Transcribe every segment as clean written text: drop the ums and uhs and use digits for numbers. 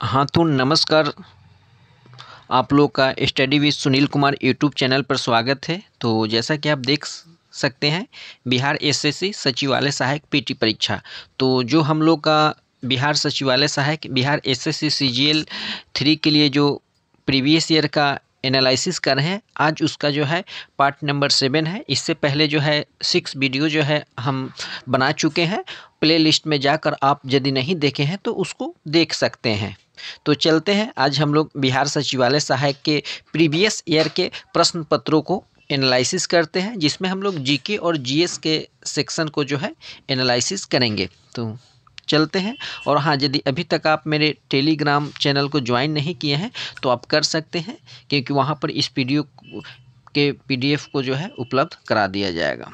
हाँ तो नमस्कार। आप लोग का study with Sunil Kumar YouTube channel पर स्वागत है। तो जैसा कि आप देख सकते हैं, बिहार एसएससी सचिवालय सहायक पीटी परीक्षा। तो जो हम लोग का बिहार सचिवालय सहायक बिहार एसएससी सीजीएल 3 के लिए जो प्रीवियस ईयर का एनालिसिस कर रहे हैं, आज उसका जो है पार्ट नंबर 7 है। इससे पहले जो है 6 वीडियो जो है हम बना चुके हैं। प्ले लिस्ट में जाकर आप यदि नहीं देखे हैं तो उसको देख सकते हैं। तो चलते हैं, आज हम लोग बिहार सचिवालय सहायक के प्रीवियस ईयर के प्रश्न पत्रों को एनालिसिस करते हैं, जिसमें हम लोग जीके और जीएस के सेक्शन को जो है एनालिसिस करेंगे। तो चलते हैं। और हाँ, यदि अभी तक आप मेरे टेलीग्राम चैनल को ज्वाइन नहीं किए हैं तो आप कर सकते हैं, क्योंकि वहाँ पर इस वीडियो के पीडीएफ को जो है उपलब्ध करा दिया जाएगा।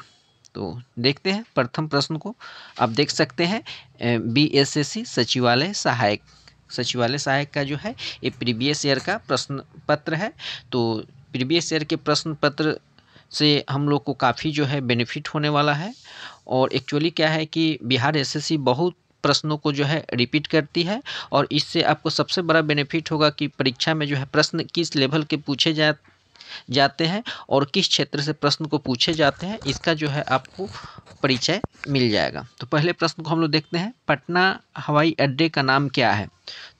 तो देखते हैं प्रथम प्रश्न को। आप देख सकते हैं बीएसएससी सचिवालय सहायक का जो है ये प्रीवियस ईयर का प्रश्न पत्र है। तो प्रीवियस ईयर के प्रश्न पत्र से हम लोग को काफ़ी जो है बेनिफिट होने वाला है। और एक्चुअली क्या है कि बिहार एसएससी बहुत प्रश्नों को जो है रिपीट करती है, और इससे आपको सबसे बड़ा बेनिफिट होगा कि परीक्षा में जो है प्रश्न किस लेवल के पूछे जाते हैं और किस क्षेत्र से प्रश्न को पूछे जाते हैं, इसका जो है आपको परिचय मिल जाएगा। तो पहले प्रश्न को हम लोग देखते हैं, पटना हवाई अड्डे का नाम क्या है।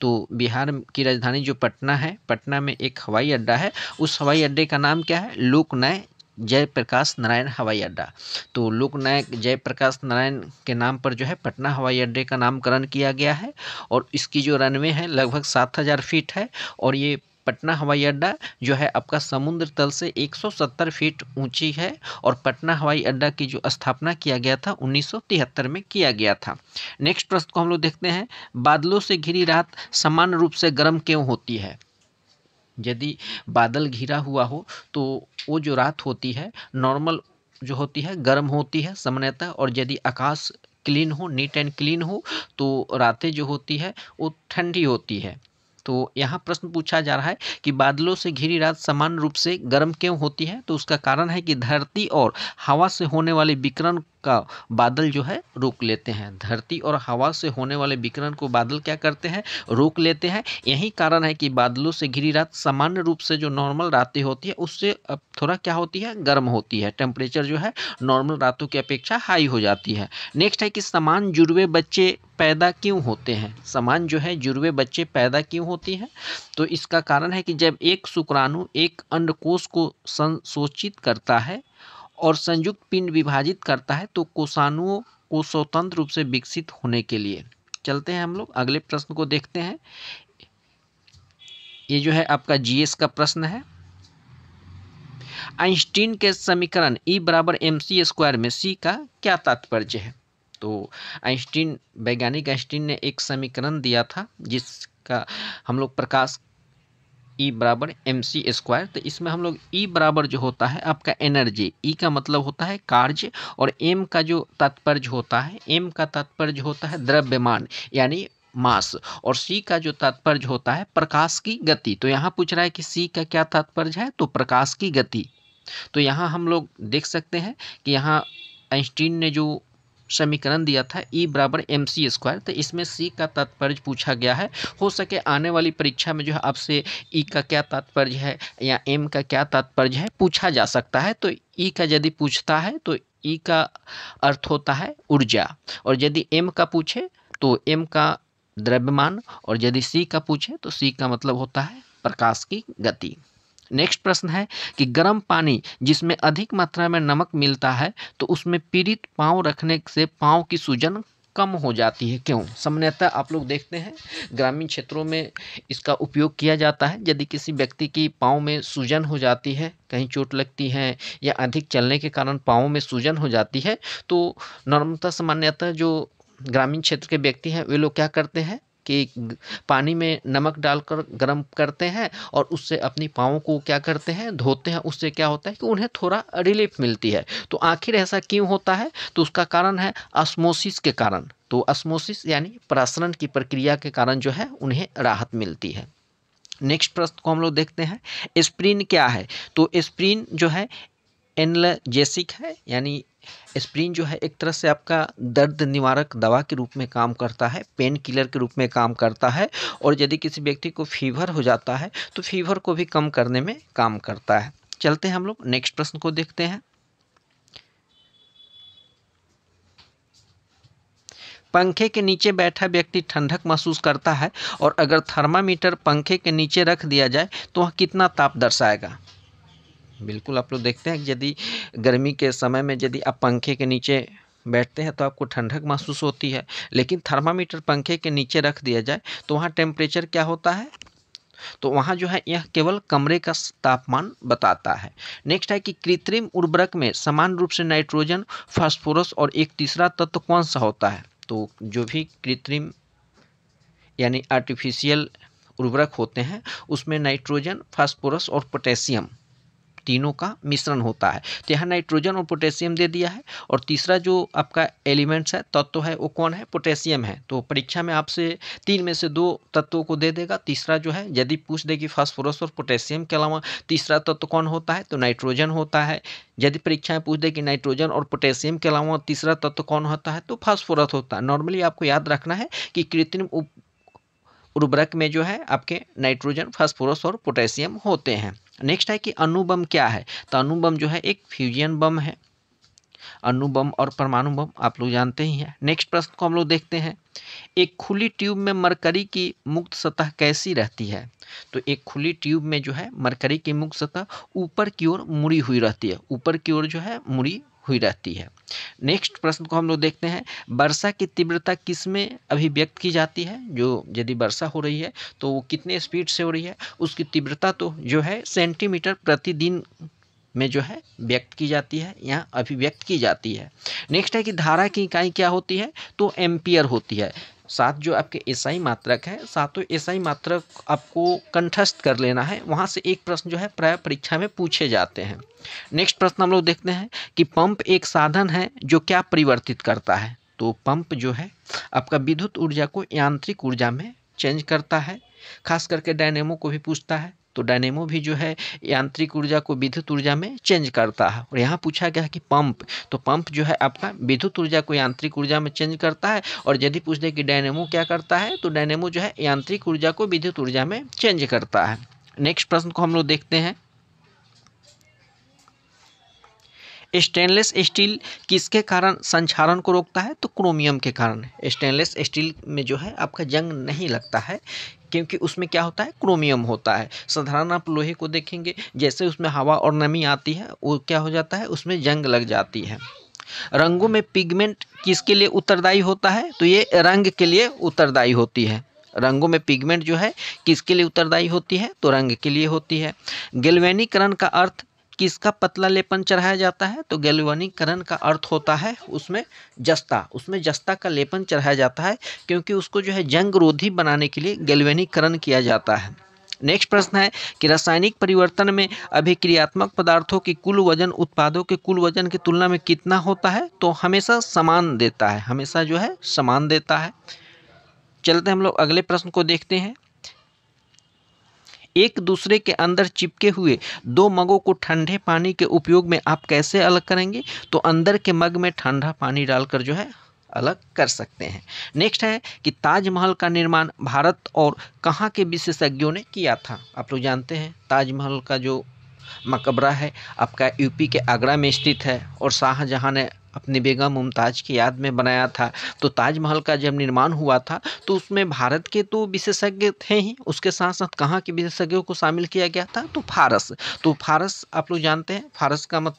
तो बिहार की राजधानी जो पटना है, पटना में एक हवाई अड्डा है। उस हवाई अड्डे का नाम क्या है? लोकनायक जयप्रकाश नारायण हवाई अड्डा। तो लोकनायक जयप्रकाश नारायण के नाम पर जो है पटना हवाई अड्डे का नामकरण किया गया है। और इसकी जो रनवे है लगभग 7000 फीट है। और ये पटना हवाई अड्डा जो है आपका समुद्र तल से 170 फीट ऊंची है। और पटना हवाई अड्डा की जो स्थापना किया गया था 1973 में किया गया था। नेक्स्ट प्रश्न को हम लोग देखते हैं, बादलों से घिरी रात सामान्य रूप से गर्म क्यों होती है। यदि बादल घिरा हुआ हो तो वो जो रात होती है नॉर्मल जो होती है गर्म होती है सामान्यतः। और यदि आकाश क्लीन हो, नीट एंड क्लीन हो, तो रातें जो होती है वो ठंडी होती है। तो यहाँ प्रश्न पूछा जा रहा है कि बादलों से घिरी रात सामान्य रूप से गर्म क्यों होती है। तो उसका कारण है कि धरती और हवा से होने वाले विकिरण का बादल जो है रोक लेते हैं। धरती और हवा से होने वाले विकिरण को बादल क्या करते हैं? रोक लेते हैं। यही कारण है कि बादलों से घिरी रात सामान्य रूप से जो नॉर्मल रातें होती है उससे अब थोड़ा क्या होती है? गर्म होती है। टेम्परेचर जो है नॉर्मल रातों की अपेक्षा हाई हो जाती है। नेक्स्ट है कि समान जुड़वे बच्चे पैदा क्यों होते हैं। समान जो है जुड़वे बच्चे पैदा क्यों होती हैं। तो इसका कारण है कि जब एक शुक्राणु एक अंडकोश को संकोचित करता है और संयुक्त पिंड विभाजित करता है तो कोषाणुओं को स्वतंत्र रूप से विकसित होने के लिए। चलते हैं हम लोग अगले प्रश्न को देखते हैं। ये जो है आपका जीएस का प्रश्न है। आइंस्टीन के समीकरण E बराबर mc² में C का क्या तात्पर्य है। तो आइंस्टीन, वैज्ञानिक आइंस्टीन ने एक समीकरण दिया था जिसका हम लोग प्रकाश E बराबर mc²। तो इसमें हम लोग E बराबर जो होता है आपका एनर्जी, E का मतलब होता है कार्य, और M का जो तात्पर्य होता है, M का तात्पर्य होता है द्रव्यमान यानी मास, और C का जो तात्पर्य होता है प्रकाश की गति। तो यहाँ पूछ रहा है कि C का क्या तात्पर्य है, तो प्रकाश की गति। तो यहाँ हम लोग देख सकते हैं कि यहाँ आइंस्टीन ने जो समीकरण दिया था E बराबर mc², तो इसमें C का तात्पर्य पूछा गया है। हो सके आने वाली परीक्षा में जो है आपसे E का क्या तात्पर्य है या M का क्या तात्पर्य है पूछा जा सकता है। तो E का यदि पूछता है तो E का अर्थ होता है ऊर्जा, और यदि M का पूछे तो M का द्रव्यमान, और यदि C का पूछे तो C का मतलब होता है प्रकाश की गति। नेक्स्ट प्रश्न है कि गर्म पानी जिसमें अधिक मात्रा में नमक मिलता है तो उसमें पीड़ित पाँव रखने से पाँव की सूजन कम हो जाती है, क्यों। सामान्यतः आप लोग देखते हैं ग्रामीण क्षेत्रों में इसका उपयोग किया जाता है। यदि किसी व्यक्ति की पाँव में सूजन हो जाती है, कहीं चोट लगती है या अधिक चलने के कारण पाँव में सूजन हो जाती है, तो नॉर्मतः सामान्यतः जो ग्रामीण क्षेत्र के व्यक्ति हैं वे लोग क्या करते हैं कि पानी में नमक डालकर गर्म करते हैं और उससे अपनी पाँव को क्या करते हैं, धोते हैं। उससे क्या होता है कि उन्हें थोड़ा रिलीफ मिलती है। तो आखिर ऐसा क्यों होता है, तो उसका कारण है ऑस्मोसिस के कारण। तो ऑस्मोसिस यानी प्रसरण की प्रक्रिया के कारण जो है उन्हें राहत मिलती है। नेक्स्ट प्रश्न को हम लोग देखते हैं, एस्प्रिन क्या है। तो एस्प्रिन जो है एनाल्जेसिक है, यानी एस्प्रिन जो है एक तरह से आपका दर्द निवारक दवा के रूप में काम करता है, पेन किलर के रूप में काम करता है, और यदि किसी व्यक्ति को फीवर हो जाता है तो फीवर को भी कम करने में काम करता है। चलते हैं हम लोग नेक्स्ट प्रश्न को देखते हैं। पंखे के नीचे बैठा व्यक्ति ठंडक महसूस करता है और अगर थर्मामीटर पंखे के नीचे रख दिया जाए तो वह कितना ताप दर्शाएगा। बिल्कुल आप लोग देखते हैं कि यदि गर्मी के समय में यदि आप पंखे के नीचे बैठते हैं तो आपको ठंडक महसूस होती है, लेकिन थर्मामीटर पंखे के नीचे रख दिया जाए तो वहाँ टेम्परेचर क्या होता है, तो वहाँ जो है यह केवल कमरे का तापमान बताता है। नेक्स्ट है कि कृत्रिम उर्वरक में समान रूप से नाइट्रोजन, फास्फोरस और एक तीसरा तत्व कौन सा होता है। तो जो भी कृत्रिम यानी आर्टिफिशियल उर्वरक होते हैं उसमें नाइट्रोजन, फास्फोरस और पोटेशियम तीनों का मिश्रण होता है। तो यहाँ नाइट्रोजन और पोटेशियम दे दिया है, और तीसरा जो आपका एलिमेंट्स है, तत्व है, वो कौन है, पोटेशियम है। तो परीक्षा में आपसे 3 में से 2 तत्वों को दे देगा। तीसरा जो है यदि पूछ दे कि फास्फोरस और पोटेशियम के अलावा तीसरा तत्व कौन होता है, तो नाइट्रोजन होता है। यदि परीक्षा में पूछ दे कि नाइट्रोजन और पोटेशियम के अलावा तीसरा तत्व कौन होता है, तो फास्फोरस होता है। नॉर्मली आपको याद रखना है कि कृत्रिम उर्वरक में जो है आपके नाइट्रोजन, फास्फोरस और पोटेशियम होते हैं। नेक्स्ट है कि अणु बम क्या है, तो अणु बम जो है एक फ्यूजन बम है। अणु बम और परमाणु बम आप लोग जानते ही हैं। नेक्स्ट प्रश्न को हम लोग देखते हैं। एक खुली ट्यूब में मरकरी की मुक्त सतह कैसी रहती है। तो एक खुली ट्यूब में जो है मरकरी की मुक्त सतह ऊपर की ओर मुड़ी हुई रहती है, ऊपर की ओर जो है मुड़ी हुई रहती है। नेक्स्ट प्रश्न को हम लोग देखते हैं। वर्षा की तीव्रता किस में अभिव्यक्त की जाती है। जो यदि वर्षा हो रही है तो वो कितने स्पीड से हो रही है, उसकी तीव्रता तो जो है सेंटीमीटर प्रतिदिन में जो है व्यक्त की जाती है, यहाँ अभिव्यक्त की जाती है। नेक्स्ट है कि धारा की इकाई क्या होती है, तो एम्पियर होती है। 7 जो आपके एसआई मात्रक है, 7 एसआई मात्रक आपको कंठस्थ कर लेना है, वहाँ से एक प्रश्न जो है प्राय परीक्षा में पूछे जाते हैं। नेक्स्ट प्रश्न हम लोग देखते हैं कि पंप एक साधन है जो क्या परिवर्तित करता है। तो पंप जो है आपका विद्युत ऊर्जा को यांत्रिक ऊर्जा में चेंज करता है, खास करके डायनेमो को भी पूछता है। तो डायनेमो भी जो है यांत्रिक ऊर्जा को विद्युत ऊर्जा में चेंज करता है। और यहाँ पूछा गया है कि पंप, तो पंप जो है आपका विद्युत ऊर्जा को यांत्रिक ऊर्जा में चेंज करता है। और यदि पूछ दे कि डायनेमो क्या करता है, तो डायनेमो जो है यांत्रिक ऊर्जा को विद्युत ऊर्जा में चेंज करता है। नेक्स्ट प्रश्न को हम लोग देखते हैं। स्टेनलेस स्टील किसके कारण संक्षारण को रोकता है, तो क्रोमियम के कारण। स्टेनलेस स्टील में जो है आपका जंग नहीं लगता है, क्योंकि उसमें क्या होता है, क्रोमियम होता है। साधारण आप लोहे को देखेंगे, जैसे उसमें हवा और नमी आती है वो क्या हो जाता है, उसमें जंग लग जाती है। रंगों में पिगमेंट किसके लिए उत्तरदायी होता है, तो ये रंग के लिए उत्तरदायी होती है। रंगों में पिगमेंट जो है किसके लिए उत्तरदायी होती है, तो रंग के लिए होती है। गैल्वेनीकरण का अर्थ किसका पतला लेपन चढ़ाया जाता है, तो गैल्वेनीकरण का अर्थ होता है उसमें जस्ता का लेपन चढ़ाया जाता है, क्योंकि उसको जो है जंग रोधी बनाने के लिए गैल्वेनीकरण किया जाता है। नेक्स्ट प्रश्न है कि रासायनिक परिवर्तन में अभिक्रियात्मक पदार्थों की कुल वजन उत्पादों के कुल वजन की तुलना में कितना होता है, तो हमेशा समान देता है, हमेशा जो है समान देता है। चलते हम लोग अगले प्रश्न को देखते हैं। एक दूसरे के अंदर चिपके हुए 2 मगों को ठंडे पानी के उपयोग में आप कैसे अलग करेंगे, तो अंदर के मग में ठंडा पानी डालकर जो है अलग कर सकते हैं। नेक्स्ट है कि ताजमहल का निर्माण भारत और कहाँ के विशेषज्ञों ने किया था। आप लोग जानते हैं ताजमहल का जो मकबरा है आपका यूपी के आगरा में स्थित है, और शाहजहां ने अपनी बेगम मुमताज़ की याद में बनाया था। तो ताजमहल का जब निर्माण हुआ था तो उसमें भारत के तो विशेषज्ञ थे ही, उसके साथ साथ कहाँ के विशेषज्ञों को शामिल किया गया था, तो फारस। तो फारस आप लोग जानते हैं, फारस का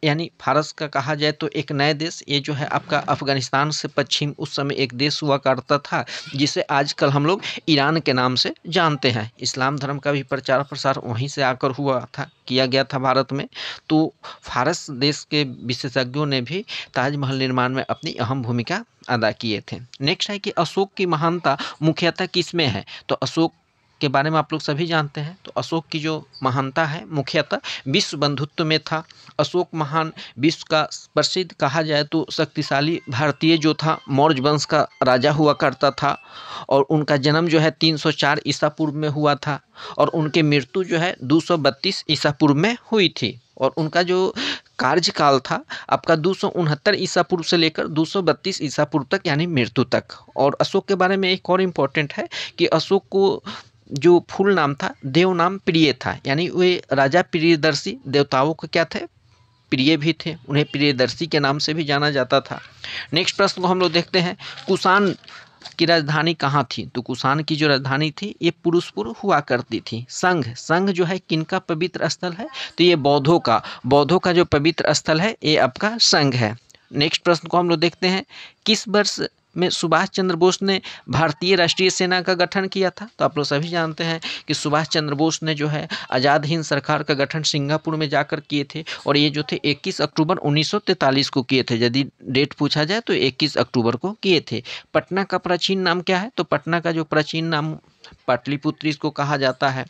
यानी फारस का कहा जाए तो एक नए देश, ये जो है आपका अफगानिस्तान से पश्चिम उस समय एक देश हुआ करता था, जिसे आजकल हम लोग ईरान के नाम से जानते हैं। इस्लाम धर्म का भी प्रचार प्रसार वहीं से आकर हुआ था, किया गया था भारत में। तो फारस देश के विशेषज्ञों ने भी ताजमहल निर्माण में अपनी अहम भूमिका अदा किए थे। नेक्स्ट है कि अशोक की महानता मुख्यतः किसमें है, तो अशोक के बारे में आप लोग सभी जानते हैं। तो अशोक की जो महानता है मुख्यतः विश्व बंधुत्व में था। अशोक महान, विश्व का प्रसिद्ध कहा जाए तो शक्तिशाली भारतीय जो था, मौर्य वंश का राजा हुआ करता था, और उनका जन्म जो है 304 ईसा पूर्व में हुआ था, और उनकी मृत्यु जो है 232 ईसा पूर्व में हुई थी। और उनका जो कार्यकाल था आपका 269 ईसा पूर्व से लेकर 232 ईसा पूर्व तक, यानी मृत्यु तक। और अशोक के बारे में एक और इम्पोर्टेंट है कि अशोक को जो फुल नाम था देव नाम प्रिय था, यानी वे राजा प्रियदर्शी, देवताओं के क्या थे, प्रिय भी थे, उन्हें प्रियदर्शी के नाम से भी जाना जाता था। नेक्स्ट प्रश्न को हम लोग देखते हैं, कुषाण की राजधानी कहाँ थी? तो कुषाण की जो राजधानी थी ये पुरुषपुर हुआ करती थी। संघ, संघ जो है किनका पवित्र स्थल है? तो ये बौद्धों का जो पवित्र स्थल है ये आपका संघ है। नेक्स्ट प्रश्न को हम लोग देखते हैं, किस वर्ष में सुभाष चंद्र बोस ने भारतीय राष्ट्रीय सेना का गठन किया था? तो आप लोग सभी जानते हैं कि सुभाष चंद्र बोस ने जो है आज़ाद हिंद सरकार का गठन सिंगापुर में जाकर किए थे, और ये जो थे 21 अक्टूबर 1943 को किए थे। यदि डेट पूछा जाए तो 21 अक्टूबर को किए थे। पटना का प्राचीन नाम क्या है? तो पटना का जो प्राचीन नाम पाटलिपुत्र इसको कहा जाता है।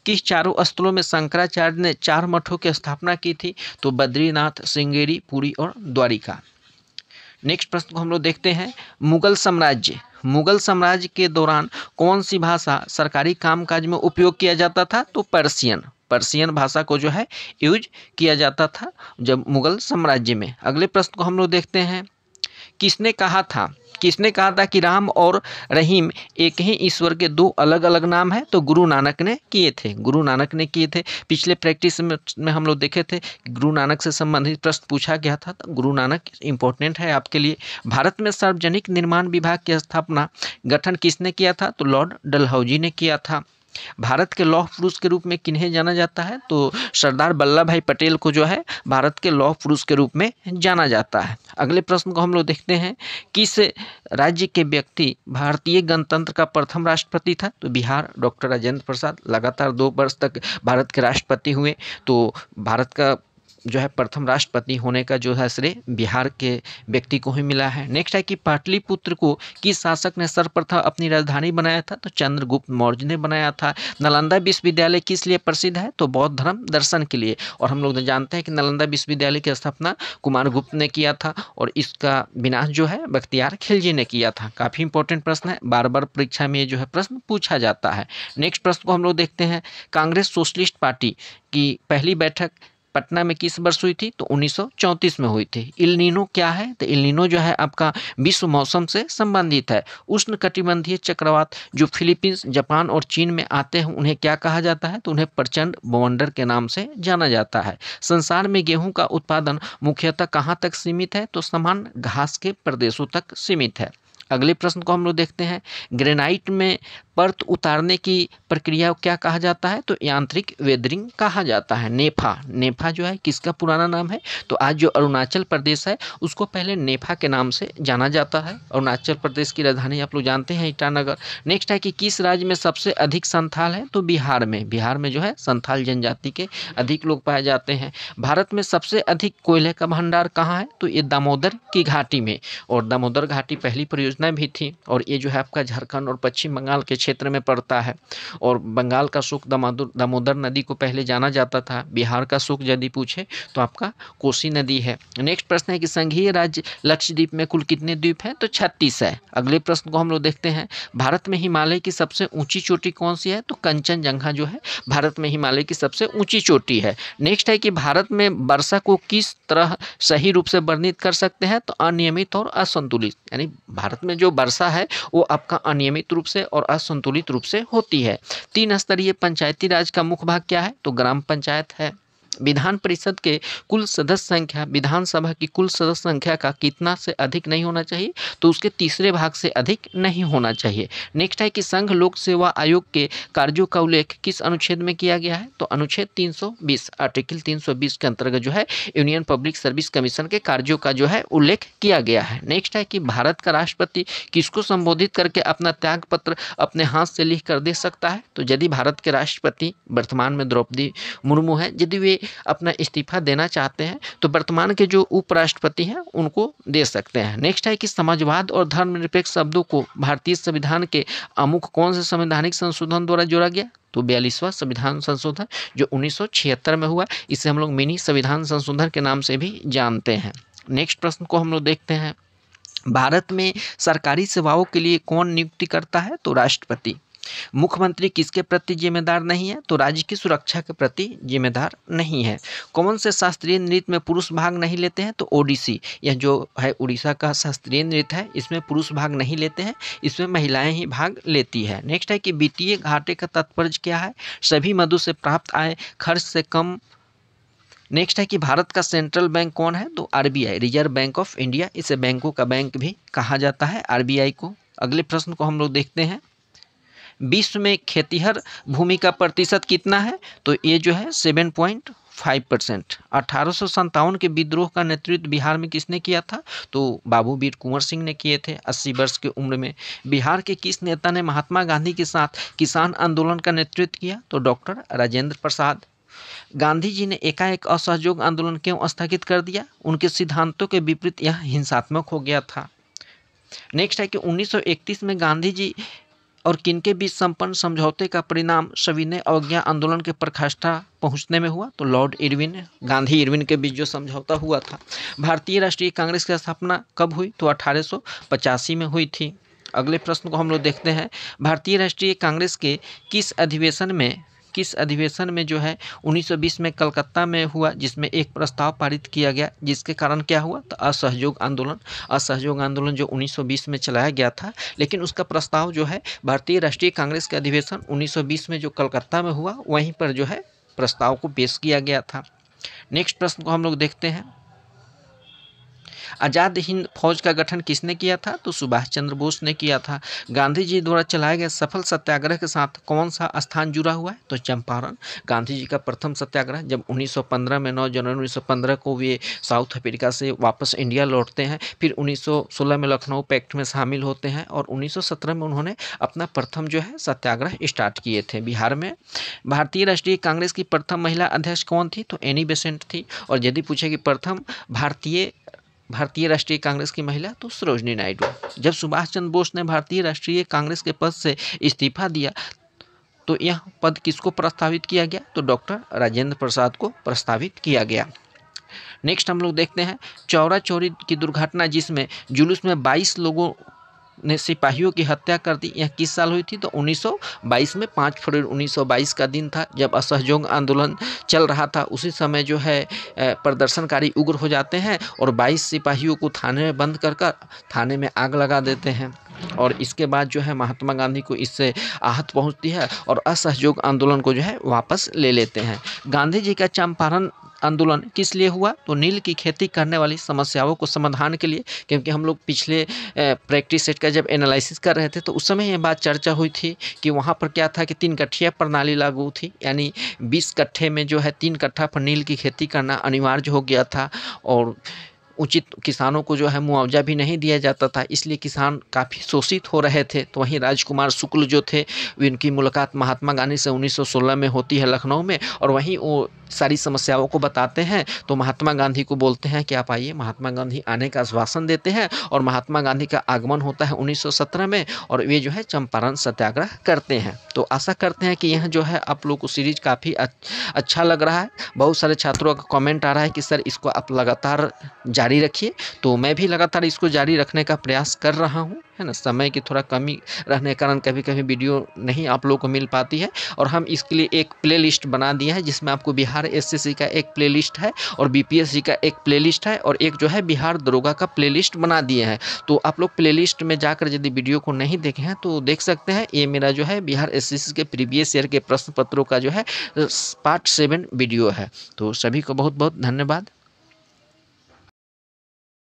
किस चारों स्थलों में शंकराचार्य ने 4 मठों की स्थापना की थी? तो बद्रीनाथ, श्रृंगेरी, पुरी और द्वारिका। नेक्स्ट प्रश्न को हम लोग देखते हैं, मुगल साम्राज्य के दौरान कौन सी भाषा सरकारी कामकाज में उपयोग किया जाता था? तो पर्शियन भाषा को जो है यूज किया जाता था जब मुगल साम्राज्य में। अगले प्रश्न को हम लोग देखते हैं, किसने कहा था कि राम और रहीम एक ही ईश्वर के 2 अलग अलग नाम हैं? तो गुरु नानक ने किए थे। पिछले प्रैक्टिस में हम लोग देखे थे गुरु नानक से संबंधित प्रश्न पूछा गया था, तो गुरु नानक इंपॉर्टेंट है आपके लिए। भारत में सार्वजनिक निर्माण विभाग की स्थापना गठन किसने किया था? तो लॉर्ड डलहौजी ने किया था। भारत के लौह पुरुष के रूप में किन्हें जाना जाता है? तो सरदार वल्लभ भाई पटेल को जो है भारत के लौह पुरुष के रूप में जाना जाता है। अगले प्रश्न को हम लोग देखते हैं, किस राज्य के व्यक्ति भारतीय गणतंत्र का प्रथम राष्ट्रपति था? तो बिहार, डॉक्टर राजेंद्र प्रसाद लगातार 2 वर्ष तक भारत के राष्ट्रपति हुए, तो भारत का जो है प्रथम राष्ट्रपति होने का जो है श्रेय बिहार के व्यक्ति को ही मिला है। नेक्स्ट है कि पाटलिपुत्र को किस शासक ने सर्वप्रथम अपनी राजधानी बनाया था? तो चंद्रगुप्त मौर्य ने बनाया था। नालंदा विश्वविद्यालय किस लिए प्रसिद्ध है? तो बौद्ध धर्म दर्शन के लिए, और हम लोग जानते हैं कि नालंदा विश्वविद्यालय की स्थापना कुमारगुप्त ने किया था, और इसका विनाश जो है बख्तियार खिलजी ने किया था। काफ़ी इंपॉर्टेंट प्रश्न है, बार बार परीक्षा में जो है प्रश्न पूछा जाता है। नेक्स्ट प्रश्न को हम लोग देखते हैं, कांग्रेस सोशलिस्ट पार्टी की पहली बैठक पटना में किस वर्ष हुई थी? तो 1934 में हुई थी। इल नीनो क्या है? तो इल नीनो जो है आपका विश्व मौसम से संबंधित है। उष्ण कटिबंधीय चक्रवात जो फिलीपींस, जापान और चीन में आते हैं उन्हें क्या कहा जाता है? तो उन्हें प्रचंड बवंडर के नाम से जाना जाता है। संसार में गेहूं का उत्पादन मुख्यतः कहाँ तक सीमित है? तो समान घास के प्रदेशों तक सीमित है। अगले प्रश्न को हम लोग देखते हैं, ग्रेनाइट में परत उतारने की प्रक्रिया को क्या कहा जाता है? तो यांत्रिक वेदरिंग कहा जाता है। नेफा जो है किसका पुराना नाम है? तो आज जो अरुणाचल प्रदेश है उसको पहले नेफा के नाम से जाना जाता है। अरुणाचल प्रदेश की राजधानी आप लोग जानते हैं ईटानगर। नेक्स्ट है कि किस राज्य में सबसे अधिक संथाल है? तो बिहार में जो है संथाल जनजाति के अधिक लोग पाए जाते हैं। भारत में सबसे अधिक कोयले का भंडार कहाँ है? तो ये दामोदर की घाटी में, और दामोदर घाटी पहली परियोजना भी थी, और ये जो है आपका झारखंड और पश्चिम बंगाल के क्षेत्र में पड़ता है। और बंगाल का सुख दामोदर नदी को पहले जाना जाता था। बिहार का सुख यदि पूछे तो आपका कोसी नदी है। नेक्स्ट प्रश्न है कि संघीय राज्य लक्षद्वीप में कुल कितने द्वीप हैं? तो 36 है। अगले प्रश्न को हम लोग देखते हैं, भारत में हिमालय की सबसे ऊंची चोटी कौन सी है? तो कंचनजंगा जो है भारत में हिमालय की सबसे ऊंची चोटी है। नेक्स्ट है कि भारत में वर्षा को किस तरह सही रूप से वर्णित कर सकते हैं? तो अनियमित और असंतुलित, यानी भारत में जो वर्षा है वो आपका अनियमित रूप से और असंतुलित रूप से होती है। 3 स्तरीय पंचायती राज का मुख्य भाग क्या है? तो ग्राम पंचायत है। विधान परिषद के कुल सदस्य संख्या विधानसभा की कुल सदस्य संख्या का कितना से अधिक नहीं होना चाहिए? तो उसके तीसरे भाग से अधिक नहीं होना चाहिए। नेक्स्ट है कि संघ लोक सेवा आयोग के कार्यों का उल्लेख किस अनुच्छेद में किया गया है? तो अनुच्छेद 320, आर्टिकल 320 के अंतर्गत जो है यूनियन पब्लिक सर्विस कमीशन के कार्यों का जो है उल्लेख किया गया है। नेक्स्ट है कि भारत का राष्ट्रपति किसको संबोधित करके अपना त्याग पत्र अपने हाथ से लिख कर दे सकता है? तो यदि भारत के राष्ट्रपति वर्तमान में द्रौपदी मुर्मू है, यदि वे अपना इस्तीफा देना चाहते हैं तो वर्तमान के जो उपराष्ट्रपति हैं उनको दे सकते हैं। नेक्स्ट है कि समाजवाद और धर्मनिरपेक्ष शब्दों को भारतीय संविधान के अमुख कौन से संवैधानिक संशोधन द्वारा जोड़ा गया? तो 42वां संविधान संशोधन जो 1976 में हुआ, इसे हम लोग मिनी संविधान संशोधन के नाम से भी जानते हैं। नेक्स्ट प्रश्न को हम लोग देखते हैं, भारत में सरकारी सेवाओं के लिए कौन नियुक्ति करता है? तो राष्ट्रपति। मुख्यमंत्री किसके प्रति जिम्मेदार नहीं है? तो राज्य की सुरक्षा के प्रति जिम्मेदार नहीं है। कौन से शास्त्रीय नृत्य में पुरुष भाग नहीं लेते हैं? तो ओडिसी, यह जो है उड़ीसा का शास्त्रीय नृत्य है, इसमें पुरुष भाग नहीं लेते हैं, इसमें महिलाएं ही भाग लेती है। नेक्स्ट है कि वित्तीय घाटे का तात्पर्य क्या है? सभी मदों से प्राप्त आय खर्च से कम। नेक्स्ट है कि भारत का सेंट्रल बैंक कौन है? तो RBI, reserve bank of India. इसे बैंकों का बैंक भी कहा जाता है, आरबीआई को। अगले प्रश्न को हम लोग देखते हैं। विश्व में खेतिहर भूमि का प्रतिशत कितना है? तो ये जो है 7.5%। 1857 के विद्रोह का नेतृत्व बिहार में किसने किया था? तो बाबू वीर कुंवर सिंह ने किए थे 80 वर्ष की उम्र में। बिहार के किस नेता ने महात्मा गांधी के साथ किसान आंदोलन का नेतृत्व किया? तो डॉक्टर राजेंद्र प्रसाद। गांधी जी ने एकाएक असहयोग आंदोलन क्यों स्थगित कर दिया? उनके सिद्धांतों के विपरीत यह हिंसात्मक हो गया था। नेक्स्ट है कि 1931 में गांधी जी और किनके बीच संपन्न समझौते का परिणाम सविनय अवज्ञा आंदोलन के प्रकाष्ठा पहुंचने में हुआ? तो लॉर्ड इरविन, गांधी इरविन के बीच जो समझौता हुआ था। भारतीय राष्ट्रीय कांग्रेस की स्थापना कब हुई? तो 1885 में हुई थी। अगले प्रश्न को हम लोग देखते हैं। भारतीय राष्ट्रीय कांग्रेस के किस अधिवेशन में जो है 1920 में कलकत्ता में हुआ, जिसमें एक प्रस्ताव पारित किया गया, जिसके कारण क्या हुआ? तो असहयोग आंदोलन जो 1920 में चलाया गया था, लेकिन उसका प्रस्ताव जो है भारतीय राष्ट्रीय कांग्रेस के अधिवेशन 1920 में जो कलकत्ता में हुआ, वहीं पर जो है प्रस्ताव को पेश किया गया था। नेक्स्ट प्रश्न को हम लोग देखते हैं। आज़ाद हिंद फौज का गठन किसने किया था? तो सुभाष चंद्र बोस ने किया था। गांधी जी द्वारा चलाए गए सफल सत्याग्रह के साथ कौन सा स्थान जुड़ा हुआ है? तो चंपारण। गांधी जी का प्रथम सत्याग्रह जब 1915 में 9 जनवरी 1915 को वे साउथ अफ्रीका से वापस इंडिया लौटते हैं, फिर 1916 में लखनऊ पैक्ट में शामिल होते हैं और 1917 में उन्होंने अपना प्रथम जो है सत्याग्रह स्टार्ट किए थे बिहार में। भारतीय राष्ट्रीय कांग्रेस की प्रथम महिला अध्यक्ष कौन थी? तो एनी बेसेंट थी। और यदि पूछे कि प्रथम भारतीय राष्ट्रीय कांग्रेस की महिला, तो सरोजनी नायडू। जब सुभाष चंद्र बोस ने भारतीय राष्ट्रीय कांग्रेस के पद से इस्तीफा दिया, तो यह पद किसको प्रस्तावित किया गया? तो डॉक्टर राजेंद्र प्रसाद को प्रस्तावित किया गया। नेक्स्ट हम लोग देखते हैं चौरा चौरी की दुर्घटना, जिसमें जुलूस में 22 लोगों ने सिपाहियों की हत्या कर दी, यह किस साल हुई थी? तो 1922 में 5 फरवरी 1922 का दिन था, जब असहयोग आंदोलन चल रहा था। उसी समय जो है प्रदर्शनकारी उग्र हो जाते हैं और 22 सिपाहियों को थाने में बंद कर थाने में आग लगा देते हैं। और इसके बाद जो है महात्मा गांधी को इससे आहत पहुंचती है और असहयोग आंदोलन को जो है वापस ले लेते हैं। गांधी जी का चंपारण आंदोलन किस लिए हुआ? तो नील की खेती करने वाली समस्याओं को समाधान के लिए, क्योंकि हम लोग पिछले प्रैक्टिस सेट का जब एनालिसिस कर रहे थे, तो उस समय ये बात चर्चा हुई थी कि वहाँ पर क्या था कि 3 कट्ठिया प्रणाली लागू थी, यानी 20 कट्ठे में जो है 3 कट्ठा पर नील की खेती करना अनिवार्य हो गया था और उचित किसानों को जो है मुआवजा भी नहीं दिया जाता था, इसलिए किसान काफ़ी शोषित हो रहे थे। तो वहीं राजकुमार शुक्ल जो थे, उनकी मुलाकात महात्मा गांधी से 1916 में होती है लखनऊ में, और वहीं वो सारी समस्याओं को बताते हैं। तो महात्मा गांधी को बोलते हैं कि आप आइए। महात्मा गांधी आने का आश्वासन देते हैं और महात्मा गांधी का आगमन होता है 1917 में और वे जो है चंपारण सत्याग्रह करते हैं। तो आशा करते हैं कि यह जो है आप लोग को सीरीज काफ़ी अच्छा लग रहा है। बहुत सारे छात्रों का कमेंट आ रहा है कि सर इसको आप लगातार जारी रखिए, तो मैं भी लगातार इसको जारी रखने का प्रयास कर रहा हूँ, है ना। समय की थोड़ा कमी रहने के कारण कभी कभी वीडियो नहीं आप लोगों को मिल पाती है, और हम इसके लिए एक प्लेलिस्ट बना दिया है, जिसमें आपको बिहार एसएससी का एक प्लेलिस्ट है और बीपीएससी का एक प्लेलिस्ट है और एक जो है बिहार दरोगा का प्लेलिस्ट बना दिए हैं। तो आप लोग प्लेलिस्ट में जाकर यदि वीडियो को नहीं देखे हैं तो देख सकते हैं। ये मेरा जो है बिहार एसएससी के प्रीवियस ईयर के प्रश्न पत्रों का जो है पार्ट 7 वीडियो है। तो सभी को बहुत बहुत धन्यवाद।